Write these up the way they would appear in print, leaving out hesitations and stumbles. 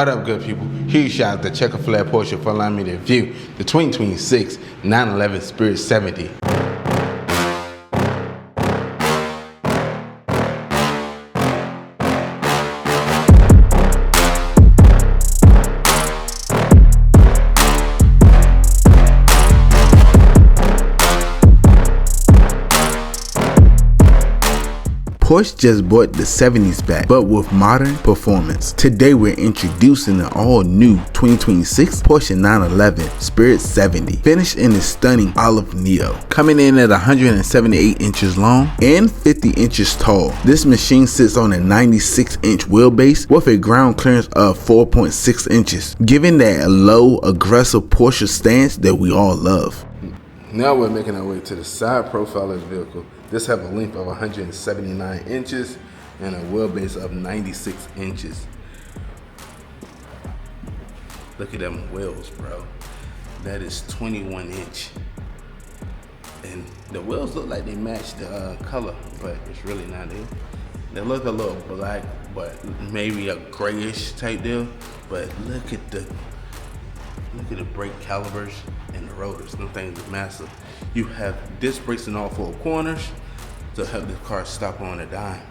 What up, good people? Huge shout out to Checkered Porsche for allowing me to review the 2026 911 Spirit 70. Porsche just brought the 70s back, but with modern performance. Today we're introducing the all-new 2026 Porsche 911 Spirit 70, finished in a stunning olive neo. Coming in at 178 inches long and 50 inches tall, this machine sits on a 96-inch wheelbase with a ground clearance of 4.6 inches, giving that low, aggressive Porsche stance that we all love. Now we're making our way to the side profile of the vehicle. This has a length of 179 inches and a wheelbase of 96 inches. Look at them wheels, bro. That is 21 inch. And the wheels look like they match the color, but it's really not. They look a little black, but maybe a grayish type deal. But look at the brake calipers and the rotors. Them things are massive. You have disc brakes in all four corners to help the car stop on a dime.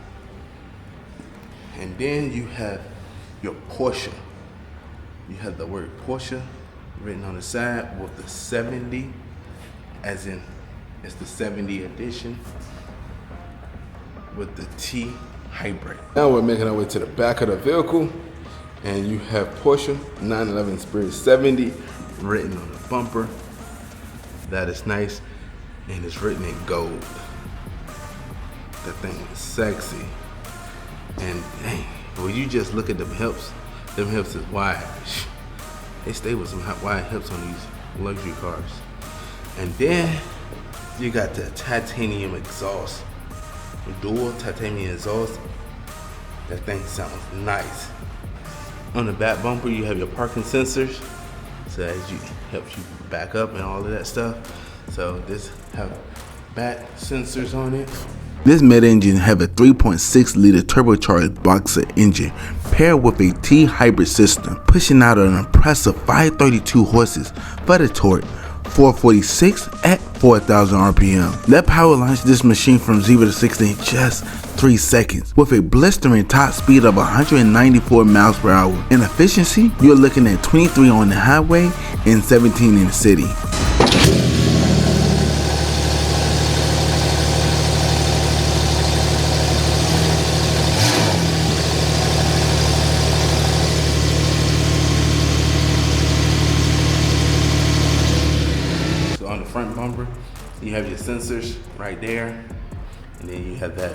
And then you have your Porsche. You have the word Porsche written on the side with the 70, as in it's the 70 edition with the T hybrid. Now we're making our way to the back of the vehicle, and you have Porsche 911 Spirit 70 written on the bumper. That is nice, and it's written in gold. That thing is sexy. And dang, when you just look at them hips is wide. They stay with some wide hips on these luxury cars. And then you got the titanium exhaust, the dual titanium exhaust. That thing sounds nice. On the back bumper, you have your parking sensors, so as you helps you back up and all of that stuff. So this have back sensors on it. This mid-engine have a 3.6 liter turbocharged boxer engine paired with a T hybrid system, pushing out an impressive 532 horses for the torque, 446 at 4,000 RPM. That power launched this machine from 0 to 60 in just 3 seconds with a blistering top speed of 194 miles per hour. In efficiency, you're looking at 23 on the highway and 17 in the city. On the front bumper, you have your sensors right there, and then you have that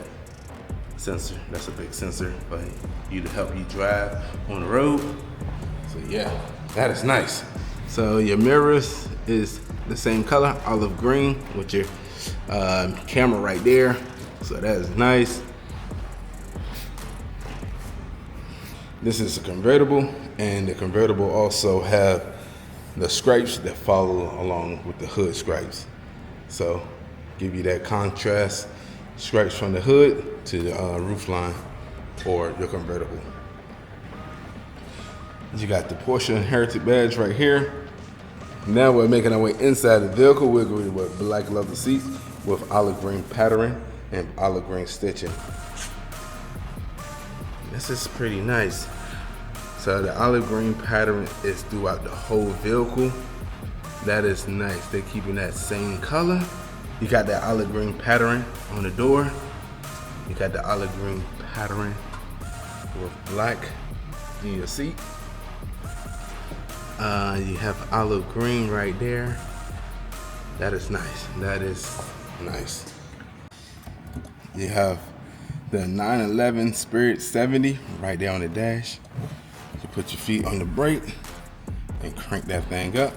sensor. That's a big sensor for you to help you drive on the road. So yeah, that is nice. So your mirrors is the same color, olive green, with your camera right there. So that is nice. This is a convertible, and the convertible also have the stripes that follow along with the hood stripes. So give you that contrast stripes from the hood to the roof line or your convertible. You got the Porsche Heritage badge right here. Now we're making our way inside the vehicle. We're going with black leather seats with olive green patterning and olive green stitching. This is pretty nice. So the olive green pattern is throughout the whole vehicle. That is nice. They're keeping that same color. You got that olive green pattern on the door. You got the olive green pattern with black in your seat. You have olive green right there. That is nice. That is nice. You have the 911 Spirit 70 right there on the dash. You put your feet on the brake and crank that thing up.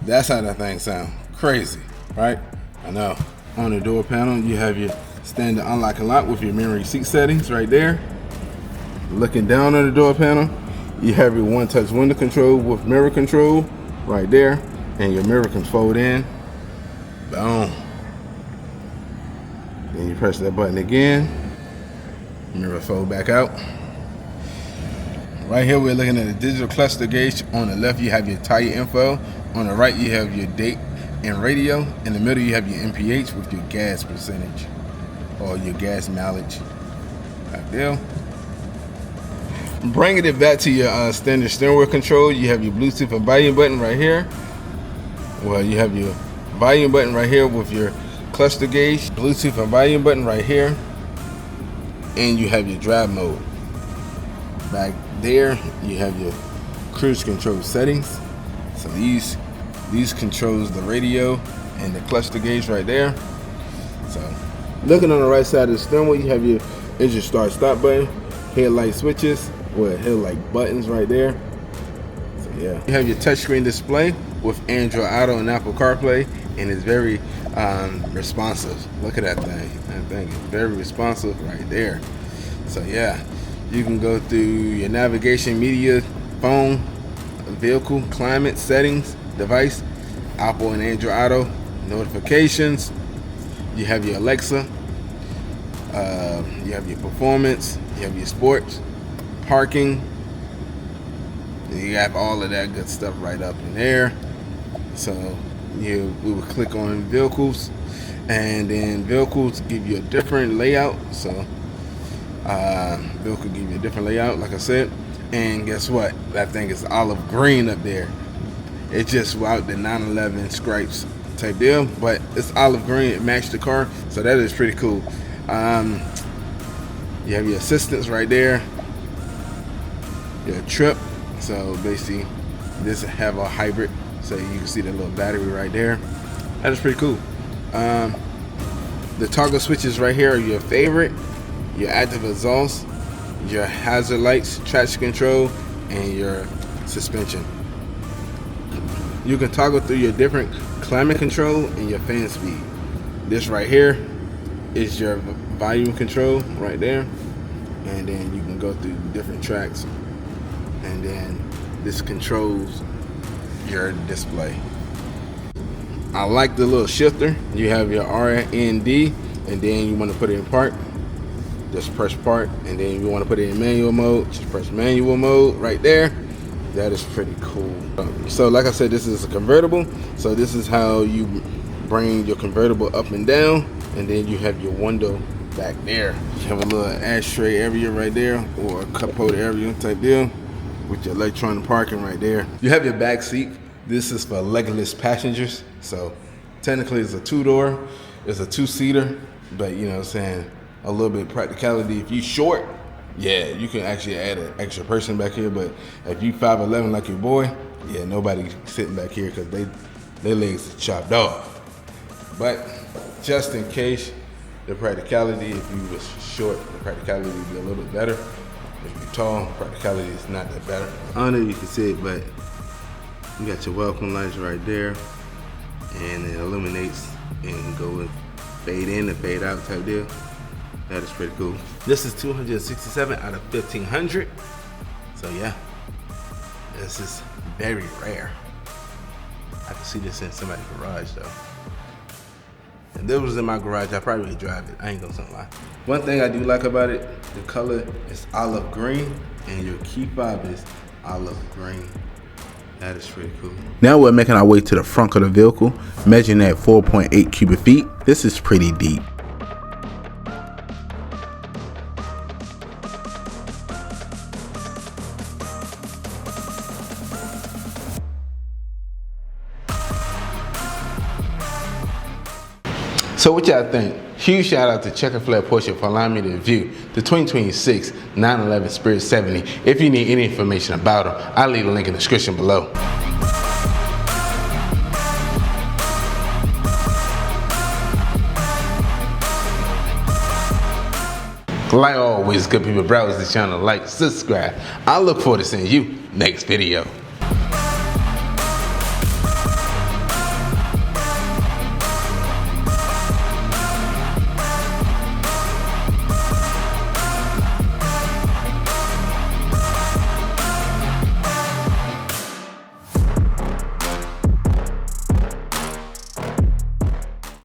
That's how that thing sounds. Crazy, right? I know. On the door panel, you have your standard unlock and lock with your memory seat settings right there. Looking down on the door panel, you have your one-touch window control with mirror control right there, and your mirror can fold in. Boom. press that button again, mirror fold back out. Right here we're looking at a digital cluster gauge. On the left you have your tire info. On the right you have your date and radio. In the middle you have your MPH with your gas percentage or your gas mileage. Right there. Bringing it back to your standard steering wheel control, you have your Bluetooth and volume button right here. Well, you have your volume button right here with your cluster gauge, Bluetooth and volume button right here, and you have your drive mode. Back there, you have your cruise control settings. So these controls the radio and the cluster gauge right there. So looking on the right side of the steering wheel, you have your engine start stop button, headlight switches, with headlight buttons right there. So yeah, you have your touchscreen display with Android Auto and Apple CarPlay, and it's very responsive. Look at that thing. That thing is very responsive right there. So yeah, you can go through your navigation, media, phone, vehicle, climate, settings, device, Apple and Android Auto, notifications. You have your Alexa. You have your performance. You have your sports, parking. You have all of that good stuff right up in there. So we will click on vehicles, and then vehicles give you a different layout. So vehicle give you a different layout, like I said. And guess what? That thing is olive green up there. It's just without the 911 stripes type deal, but it's olive green. It matched the car, so that is pretty cool. You have your assistance right there, your trip. So basically this have a hybrid, so you can see the little battery right there. That is pretty cool. The toggle switches right here are your favorite, your active exhaust, your hazard lights, traction control, and your suspension. You can toggle through your different climate control and your fan speed. This right here is your volume control right there, and then you can go through different tracks, and then this controls your display. I like the little shifter. You have your RND, and then you want to put it in park, just press park, and then you want to put it in manual mode, just press manual mode right there. That is pretty cool. So like I said, this is a convertible, so this is how you bring your convertible up and down, and then you have your window back there. You have a little ashtray area right there, or a cup holder area type deal, with your electronic parking right there. You have your back seat. This is for legless passengers, so technically it's a two-door, it's a two-seater, but you know what I'm saying, a little bit of practicality. If you short, yeah, you can actually add an extra person back here, but if you 5'11" like your boy, yeah, nobody sitting back here because their legs are chopped off. But just in case, the practicality, if you was short, the practicality would be a little bit better. If you're tall, practicality is not that better. I don't know if you can see it, but you got your welcome lights right there, and it illuminates and go with fade in and fade out type deal. That is pretty cool. This is 267 out of 1500. So yeah, this is very rare. I can see this in somebody's garage though. If this was in my garage, I probably would drive it. I ain't gonna lie. One thing I do like about it, the color is olive green, and your key fob is olive green. That is pretty cool. Now we're making our way to the front of the vehicle, measuring at 4.8 cubic feet. This is pretty deep. So what y'all think? Huge shout out to Checkered Porsche for allowing me to review the 2026 911 Spirit 70. If you need any information about them, I'll leave a link in the description below. Like always, good people, browse this channel, like, subscribe. I look forward to seeing you next video.